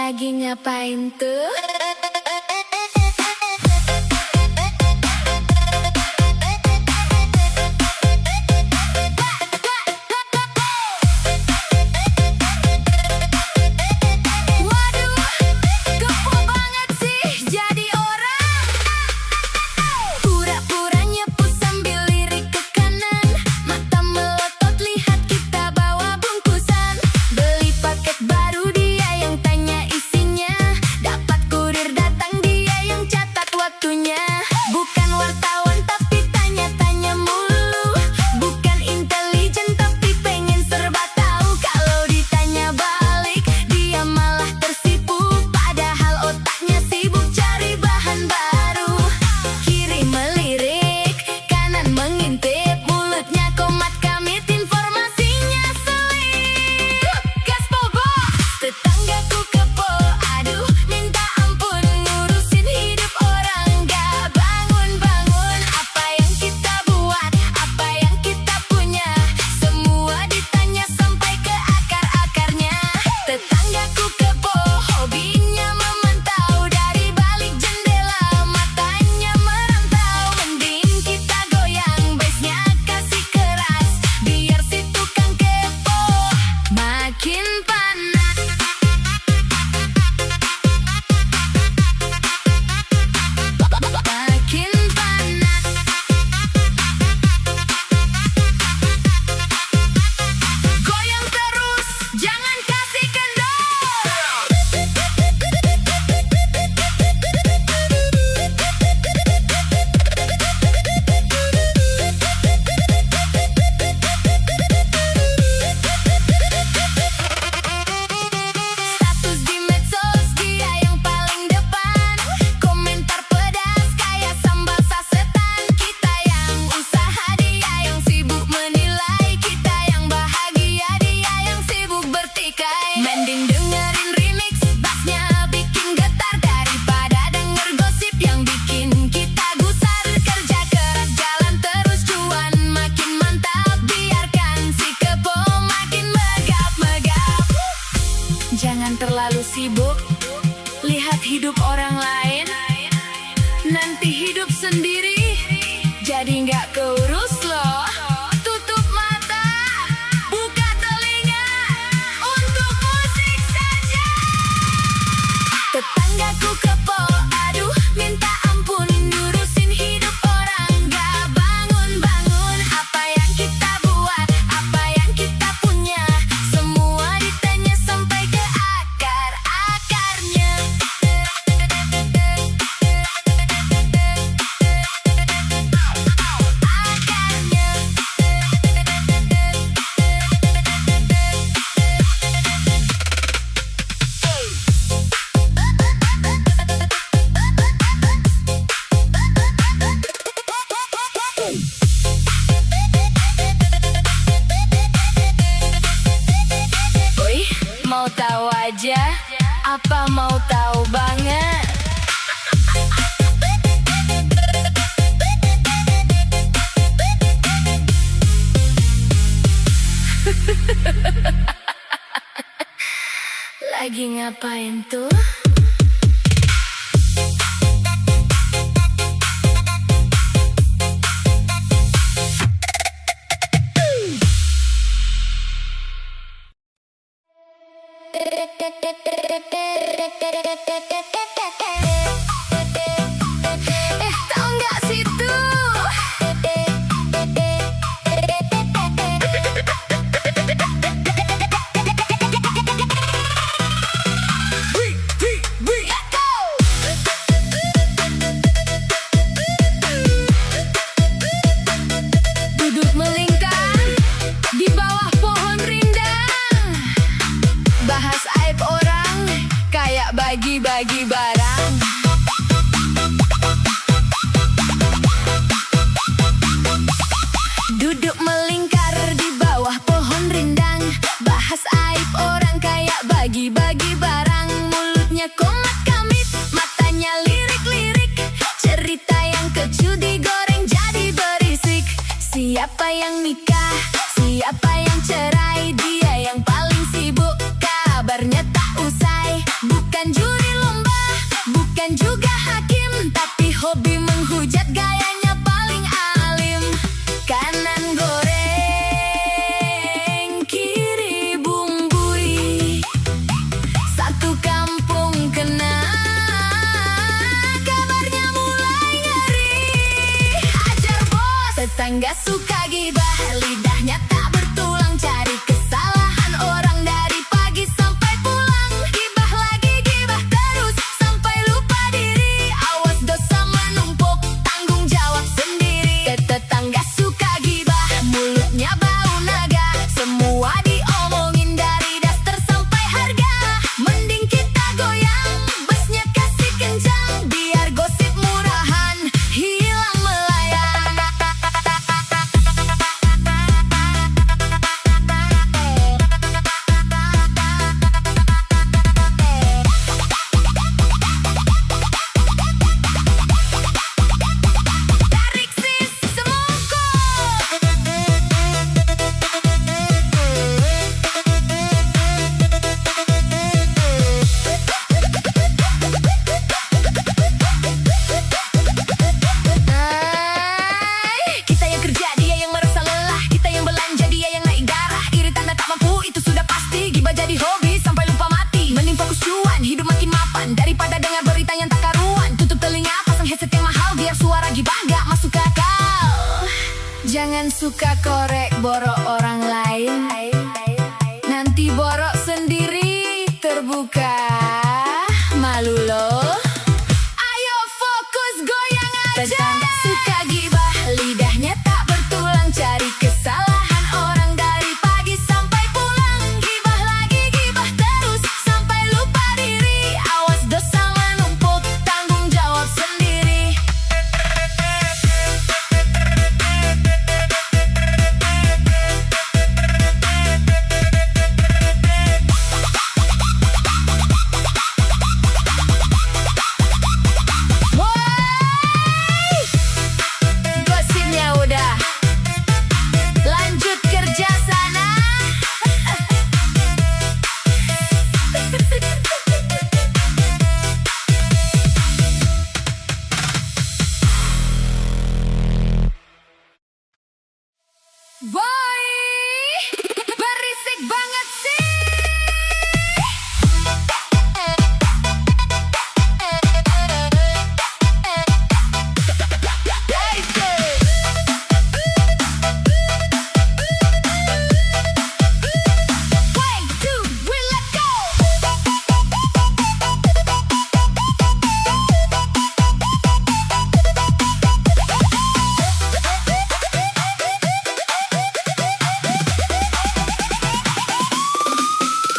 Lagi ngapain tuh? Jangan terlalu sibuk lihat hidup orang lain, nanti hidup sendiri jadi nggak keurus loh. Tutup mata, buka telinga untuk musik saja. Tetanggaku kepo, aduh minta ampun, ngurusin hidup orang nggak bangun-bangun. Apa yang kita buat, apa yang kita punya, semua ditanya sampai ke akar-akarnya. Mau tahu aja? Apa mau tahu banget? Lagi ngapain tuh? Tahu nggak situ? Duduk melingkar di bawah pohon rindang, bahas aib orang kayak bagi-bagi barang. Duduk melingkar di bawah pohon rindang, bahas aib orang kayak bagi-bagi barang. Mulutnya komat kamit, matanya lirik-lirik, cerita yang keju digoreng jadi berisik. Siapa yang nikah, siapa yang cerai, dia yang paling sibuk, kabarnya tak usai. Bukan dan juga hakim, tapi hobi menghujat gayanya paling alim. Kanan goreng, kiri bumbui, satu kampung kena, kabarnya mulai ngeri. Ajar bos, tetangga suka gibah, lidahnya tak bertulang, cari kesalahan orang dari pagi sampai pulang. Gibah lagi, gibah terus, sampai lupa diri. Awas dosa menumpuk, tanggung jawab sendiri. Tetangga suka gibah, mulutnya bau naga, semua diomongin dari daster sampai harga. Mending kita goyang, busnya kasih kencang, biar gosip murahan hilang melayang. Tarik sis semongkok. Kita yang kerja, dia yang merasa lelah. Kita yang belanja, dia yang naik darah. Iri tanda tak mampu, itu sudah pasti. Gibah jadi hobi sampai lupa mati. Mending fokus cuan, hidup makin mapan, daripada dengar berita yang tak karuan. Tutup telinga, pasang headset yang mahal, biar suara gibah gak masuk ke akal. Jangan suka korek borok orang lain, nanti borok sendiri terbuka. Malu loh. Ayo fokus goyang aja. Tetangga suka gibah, lidahnya tak bertulang, cari kesalahan orang dari pagi sampai pulang. Gibah lagi, gibah terus, sampai lupa diri. Awas dosa menumpuk, tanggung jawab sendiri. Woi, gosipnya udah, lanjut kerja sana. Boy, berisik banget sih. One, two, we let go.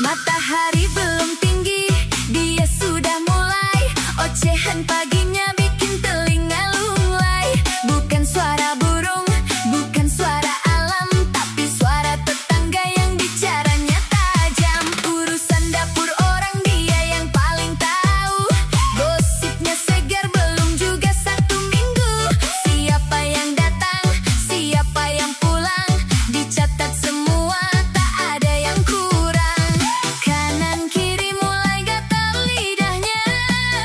Matahari belum tinggi, dia sudah mulai. Ocehan paginya bikin telinga lunglai. Bukan suara burung, bukan suara alam, tapi suara tetangga yang bicaranya tajam. Urusan dapur orang dia yang paling tahu. Gosipnya segar belum juga 1 minggu. Siapa yang datang, siapa yang pulang, dicatat semua, tak ada yang kurang. Kanan kiri mulai gatal lidahnya,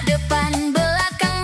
depan belakang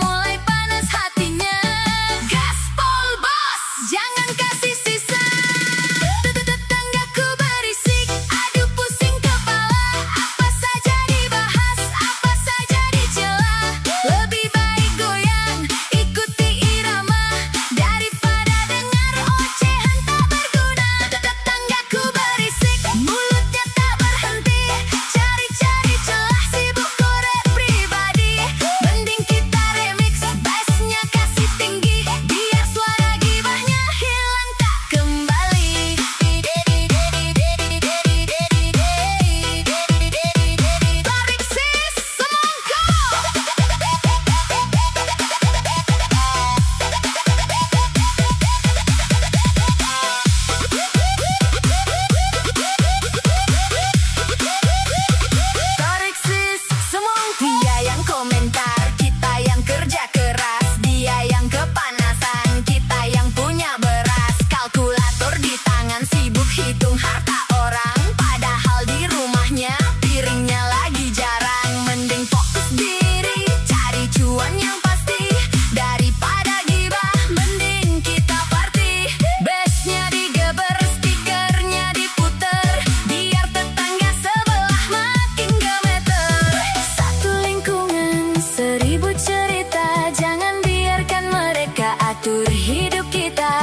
Beribu cerita, jangan biarkan mereka atur hidup kita.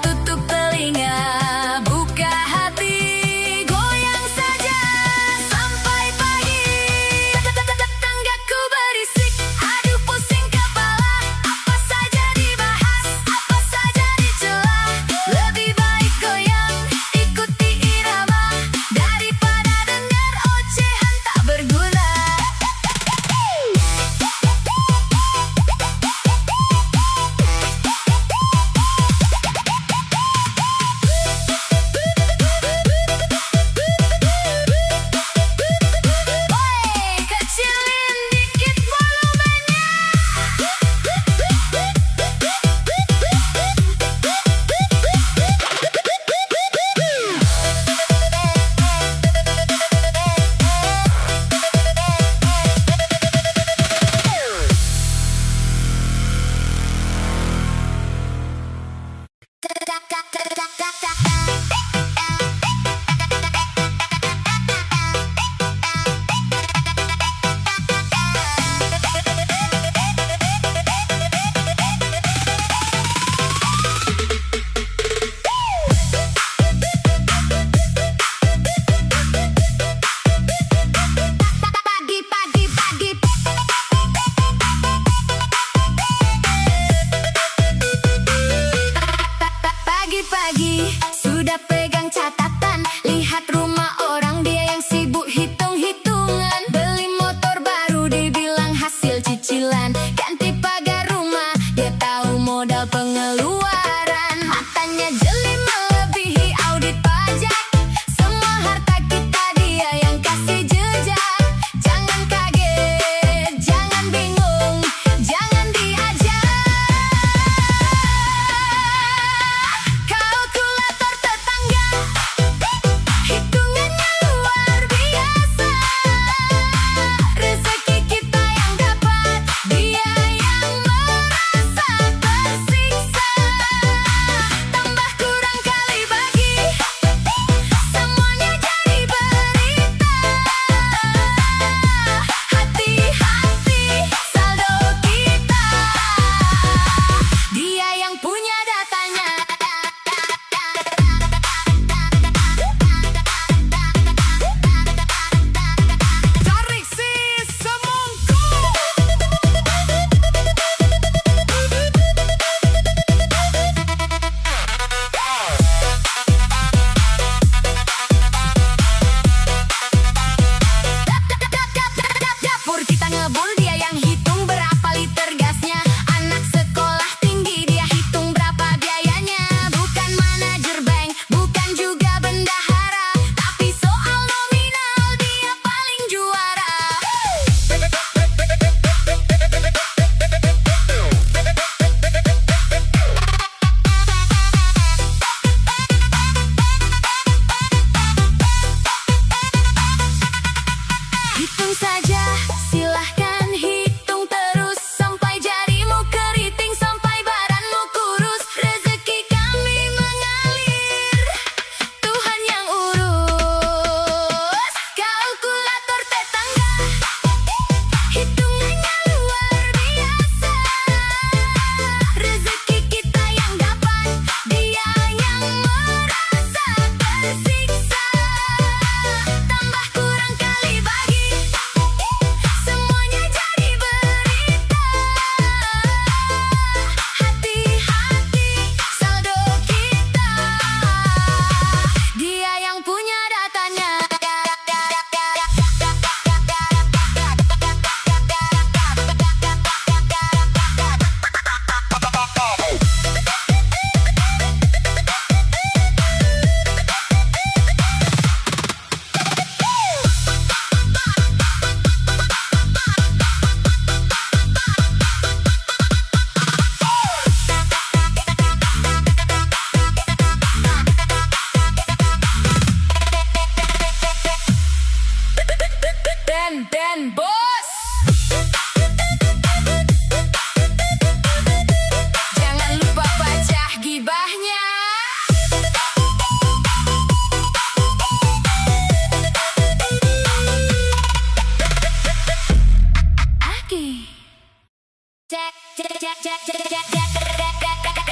Tutup telinga, buka hati, goyang saja sampai pagi. Tetanggaku berisik, aduh pusing kepala. Apa saja dibahas, apa saja dicela. Lebih baik goyang, ikuti irama, daripada dengar ocehan tak berguna. Woi, kecilin dikit volumenya. Pagi-pagi sudah pegang catatan, lihat rumah orang dia yang sibuk hitung-hitungan. Beli motor baru dibilang hasil cicilan, ganti pagar rumah dia tahu modal pengeluaran. Matanya jeli melebihi audit pajak, semua harta kita dia yang kasih jejak. Jangan kaget, jangan bingung, jangan diajak. Kalkulator tetangga, hitungannya luar biasa. Rezeki kita yang dapat, dia Jack, Jack, Jack, Jack, Jack, Jack, Jack, Jack, Jack, Jack.